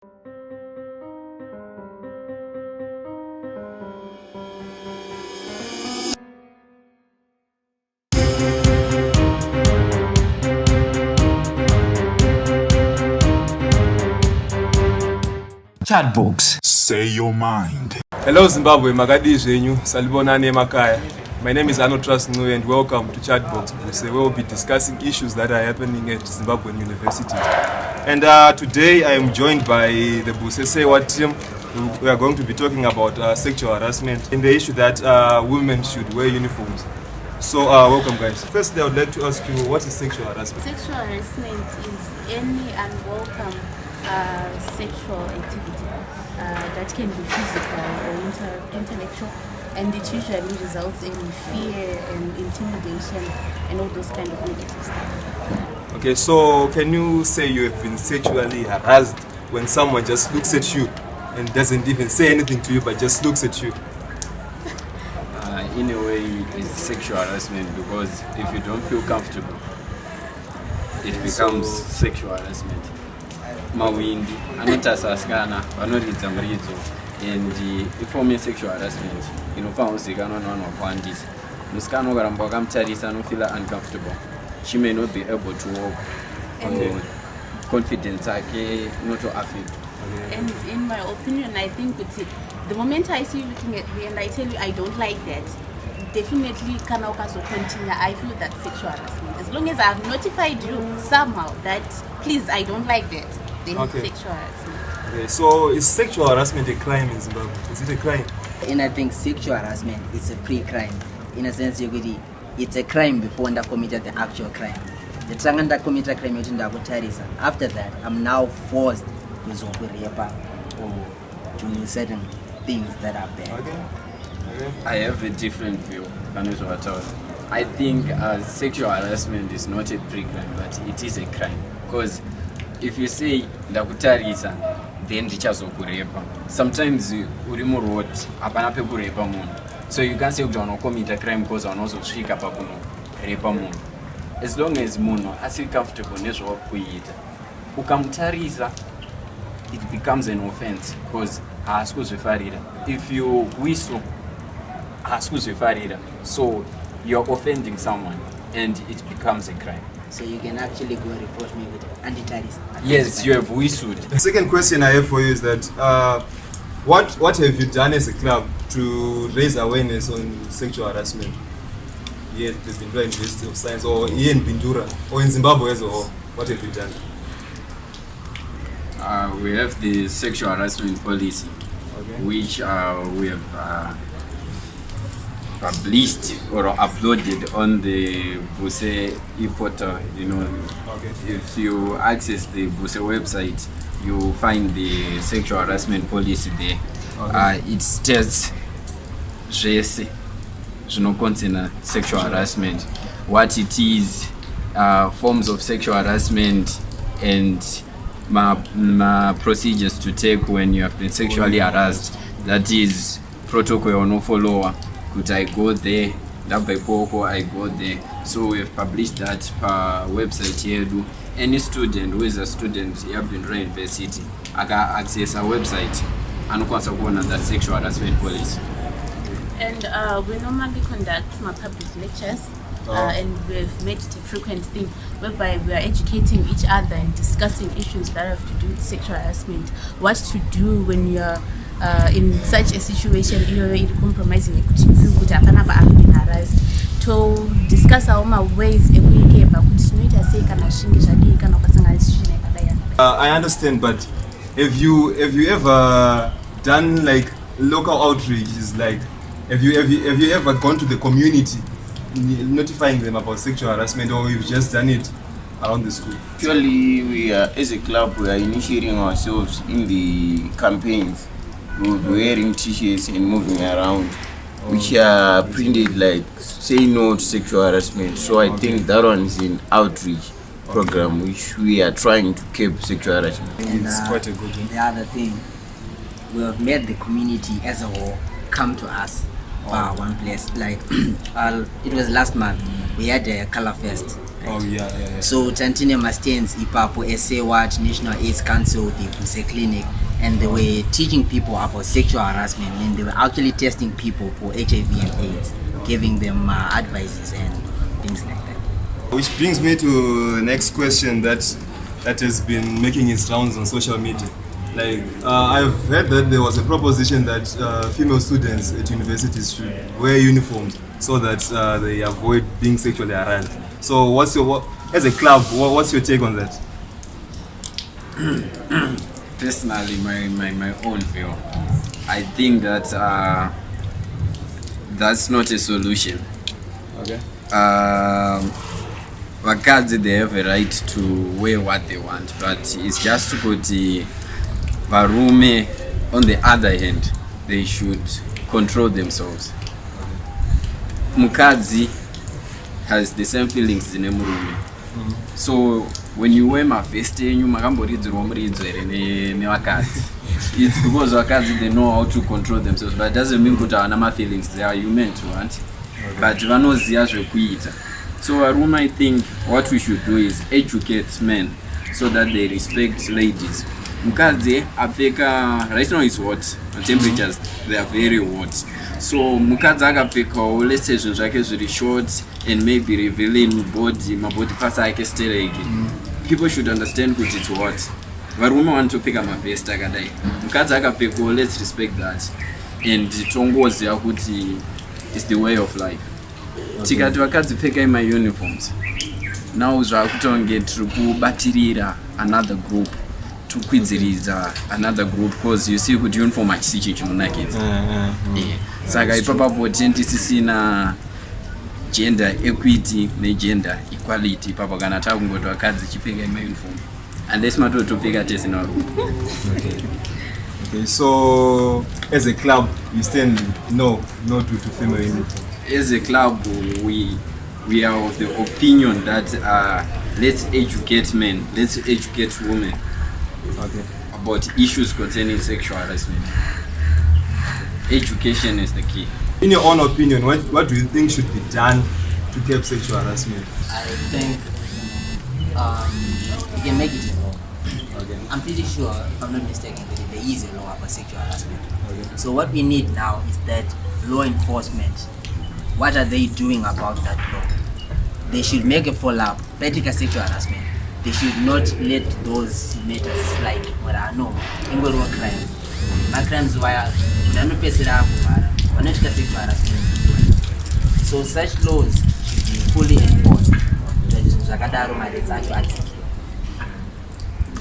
ChatBox. Say your mind. Hello Zimbabwe, Magadi Zhenyu, Salibonani Makaya. My name is Arno Trustnu and welcome to ChatBox BUSE, where we'll be discussing issues that are happening at Zimbabwe Universities. And today I am joined by the BUSE Saywhat team. We are going to be talking about sexual harassment and the issue that women should wear uniforms. So welcome guys. Firstly, I would like to ask you, what is sexual harassment? Sexual harassment is any unwelcome sexual activity that can be physical or intellectual, and it usually results in fear and intimidation and all those kind of negative stuff. Okay, so can you say you have been sexually harassed when someone just looks at you and doesn't even say anything to you but just looks at you? In a way, it's sexual harassment, because if you don't feel comfortable, it becomes sexual harassment. Mawindi anotasaskana vanoridza muridzo, and ifome sexual harassment inofanira kuzivikanwa nevanhu vakawandisa. Musikana ukaramba wakamutarisa anofeel uncomfortable. She may not be able to walk, and confidence yake not affect. And in my opinion, I think the moment I see you looking at me and I tell you I don't like that, definitely kana continue. I feel that sexual harassment. As long as I've notified you somehow that please I don't like that, then it's sexual harassment. Okay, so is sexual harassment a crime in Zimbabwe? Is it a crime? And I think sexual harassment is a pre-crime. In a sense, it's a crime before I committed the actual crime. The time I committed a crime, after that, I'm now forced to rape or do certain things that are bad. Okay. I have a different view. I think sexual harassment is not a pre-crime, but it is a crime. Because if you say ndakutarisa, then ndichazokurepa. Sometimes uri muroad hapana pekurepa munhu. So you can't say kuti unocommit a crime because unozosvika pakunorepa munhu. As long as munhu asiri comfortable nezvakuita, ukamutarisa, it becomes an offense because haasi kuzvifarira. If you whistle, haasi kuzvifarira. So you're offending someone and it becomes a crime. So you can actually go report me with anti-terrorist. Yes, you have whistled. The second question I have for you is that what have you done as a club to raise awareness on sexual harassment here at the Zimbabwe University of Science, or here in Bindura, or in Zimbabwe as a whole? What have you done? We have the sexual harassment policy, which we have published or uploaded on the BUSE e-portal. If you access the BUSE website, you find the sexual harassment policy there. It states zvese zvinoconcerna sexual harassment, what it is, forms of sexual harassment, and procedures to take when you have been sexually harassed. That is protocol no follower. Could I go there? I go there. So we have published that per website here. Any student who is a student here at Bindura University, I can access our website and go that sexual harassment policy. And we normally conduct public lectures, and we've made it a frequent thing whereby we are educating each other and discussing issues that have to do with sexual harassment. What to do when you're in such a situation, compromising, you feel good, I've been harassed. To discuss our ways I understand, but have you ever done like local outreaches? Like, have you ever gone to the community notifying them about sexual harassment, or you've just done it around the school? Actually, we are, as a club, we are initiating ourselves in the campaigns. We'll be wearing t-shirts and moving around, which are printed like say no to sexual harassment. So I think that one is an outreach program which we are trying to keep sexual harassment. And, it's quite a good one. The other thing, we have made the community as a whole come to us one place. Like it was last month, we had a color fest Oh yeah. So tantine ma-stands ipapo Saywhat National AIDS Council, the BUSE clinic, and they were teaching people about sexual harassment, and they were actually testing people for HIV and AIDS, giving them advices and things like that. Which brings me to the next question that has been making its rounds on social media. Like, I've heard that there was a proposition that female students at universities should wear uniforms so that they avoid being sexually harassed. So, as a club, what's your take on that? Personally, my own view, I think that that's not a solution. Okay. Vakadzi, they have a right to wear what they want, but it's just kuti varume, on the other hand, they should control themselves. Mukadzi has the same feelings in murume. So when you wear mavhesti enyu makamboridzirwa muridzo here nevakadzi, it's because vakadzi, they know how to control themselves, but it doesn't mean kuti havana ma-feelings. They are human to want, but vanoziva zvekuita. So varume, I think what we should do is educate men so that they respect ladies. Mukadzi apfeka, right now it's hot, the temperatures, they are very hot. So mukadzi akapfekawo, let's say zvinhu zvake zviri short and maybe revealing body, mabody parts ake stereki. People should understand kuti it's hot. Varume vanotopfeka mavhesti akadai. Mukadzi akapfekawo, let's respect that. And tongoziva kuti it's the way of life. Tikati vakadzi pfekai ma-uniforms, now zvakutonge tiri kubatirira another group, tukwidziridza another group, because you see kuti uniform hachisi chinhu chimunakidza. Saka ipapapo tisisina gender equity negender equality ipapo kana takungoti vakadzi chipfekai ma-uniform, unless matotopfeka tesina rume. Okay, so as a club, you stand no to female uniform. As a club, we are of the opinion that let's educate men, let's educate women about issues concerning sexual harassment. Education is the key. In your own opinion, what do you think should be done to curb sexual harassment? I think you can make it a law. I'm pretty sure, if I'm not mistaken, that there is a law about sexual harassment. So what we need now is that law enforcement. What are they doing about that law? They should make a follow-up. Practical sexual harassment, they should not let those matters slide. What I know, ingorwa crime. My crimes were not sexual harassment. So such laws should be fully enforced.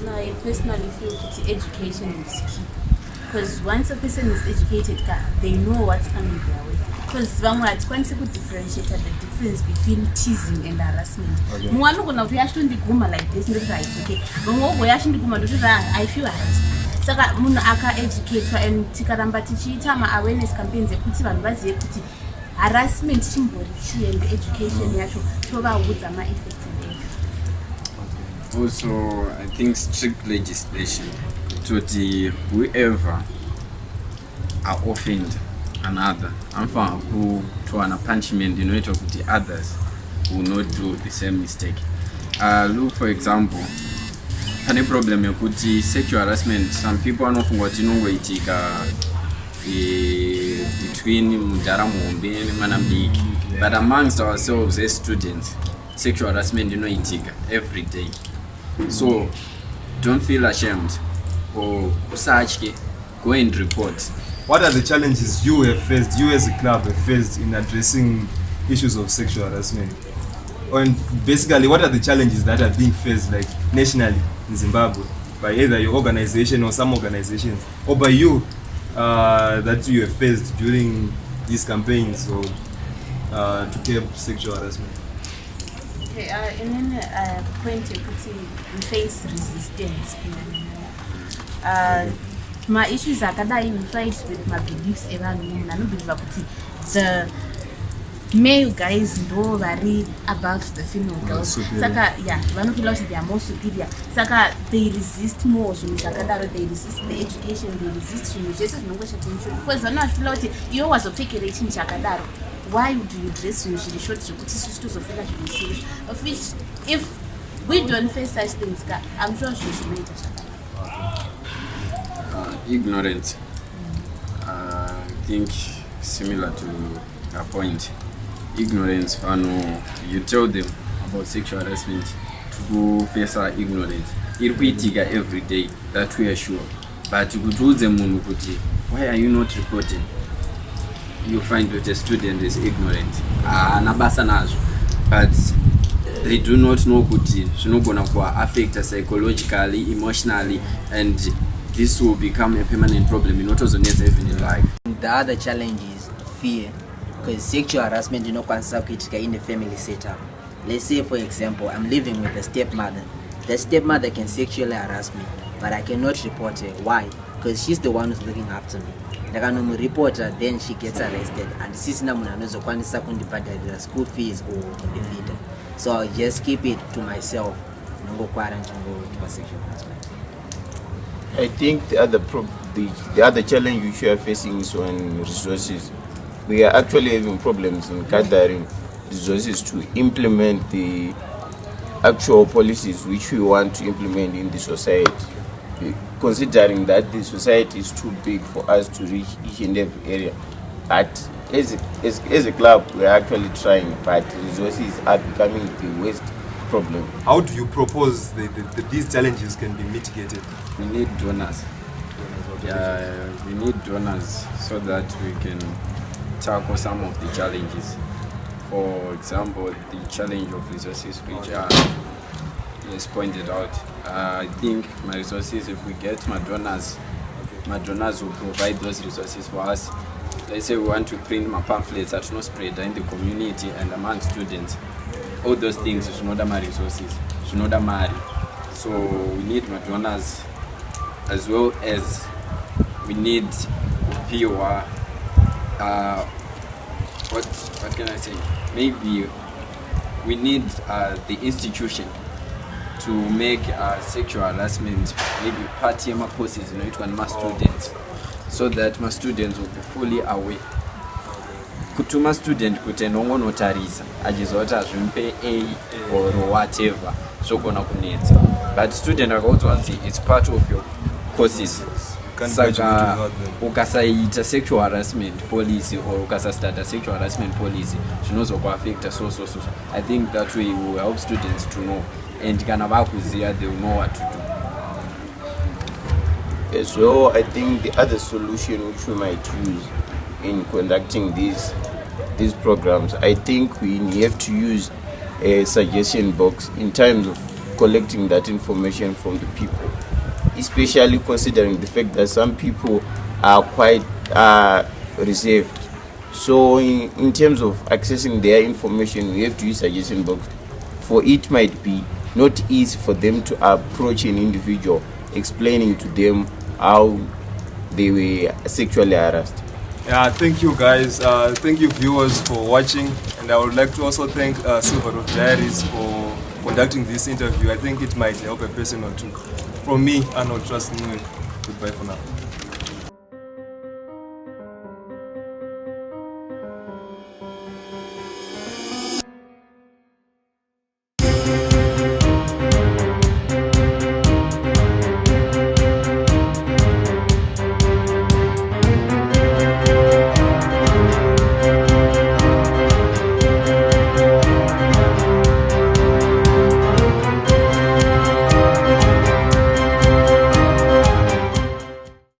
I personally feel that education is key. Because once a person is educated, they know what's coming their way. Because vamwe hatikwanisi differentiate the difference between teasing and harassment. Mumwe anogona kuti yachondiguma like this ndoti it's okay. Vamwe ogo yachondiguma ndoti I feel harassed. Saka munhu aka-educatwa and tikaramba tichiita ma-awareness campaigns ekuti vanhu vazive kuti harassment chimbori chii and education yacho tovaudza ma-effects and everything. Also, I think strict legislation to the whoever are offended another, amfa who to an punishment in order of the others will not do the same mistake. Look, for example, any problem yokuti sexual harassment, some people are not waitika between mudara muombe and manambiki, but amongst ourselves as students, sexual harassment itika every day. So don't feel ashamed or usachke, go and report. What are the challenges you have faced, you as a club have faced in addressing issues of sexual harassment? And basically, what are the challenges that are being faced, like nationally in Zimbabwe, by either your organization or some organizations, or by you that you have faced during these campaigns or to curb sexual harassment? Okay, and then point you we face resistance. My issues are that I fight with my beliefs around me. I don't believe that the male guys know very above the female girls. Saka, yeah, one of the they are more superior. Saka, they resist more. They resist the education. They resist because I'm not feel you was a fake rating Chakadaro. why do you dress usually short? Of which, if we don't face such things, I'm sure she should make it. Ignorance. I think similar to her point. Ignorance, you tell them about sexual harassment to go face our ignorance. Irkuitika every day, that we are sure. But you could them why are you not reporting? You find that a student is ignorant. But they do not know kuti zvinogona affect us psychologically, emotionally, and this will become a permanent problem in autozoneza even in life. The other challenge is fear, because sexual harassment in the family setup. Let's say, for example, I'm living with a stepmother. The stepmother can sexually harass me, but I cannot report her. Why? Because she's the one who's looking after me. Like I know report her, then she gets arrested, and sisi na muna nozo kwanisa kundibhadalira school fees or kundifeed. So I just keep it to myself. Nongo kwara nchongo to sexual harassment. I think the other challenge which we are facing is on resources. We are actually having problems in gathering resources to implement the actual policies which we want to implement in the society, considering that the society is too big for us to reach each and every area. But as a club, we are actually trying, but resources are becoming the worst problem. How do you propose that these challenges can be mitigated? We need donors. We need donors so that we can tackle some of the challenges. For example, the challenge of resources, which is pointed out. I think my resources, if we get my donors will provide those resources for us. Let's say we want to print my pamphlets that no spread in the community and among students. All those things should not my resources, should not marry. So we need my donors, as well as we need pure what can I say? Maybe we need the institution to make sexual harassment maybe part of my courses in my students, so that my students will be fully aware. Kutuma student kuti nongonotarisa achizoti azvimpe A or whatever zvogona kunetsa, but student akaudza kuti it's part of your courses. Saka ukasaita sexual harassment policy or ukasastata sexual harassment policy zvinozokuaffecta so. I think that way we will help students to know, and kana vakuziva they will know what to do. So I think the other solution which we might use in conducting these programs, I think we have to use a suggestion box in terms of collecting that information from the people, especially considering the fact that some people are quite reserved. So in terms of accessing their information, we have to use suggestion box. For it might be not easy for them to approach an individual explaining to them how they were sexually harassed. Yeah, thank you guys. Thank you viewers for watching, and I would like to also thank Zimbabwe Universities for conducting this interview. I think it might help a person or two. From me, Arnold Trust. Goodbye for now.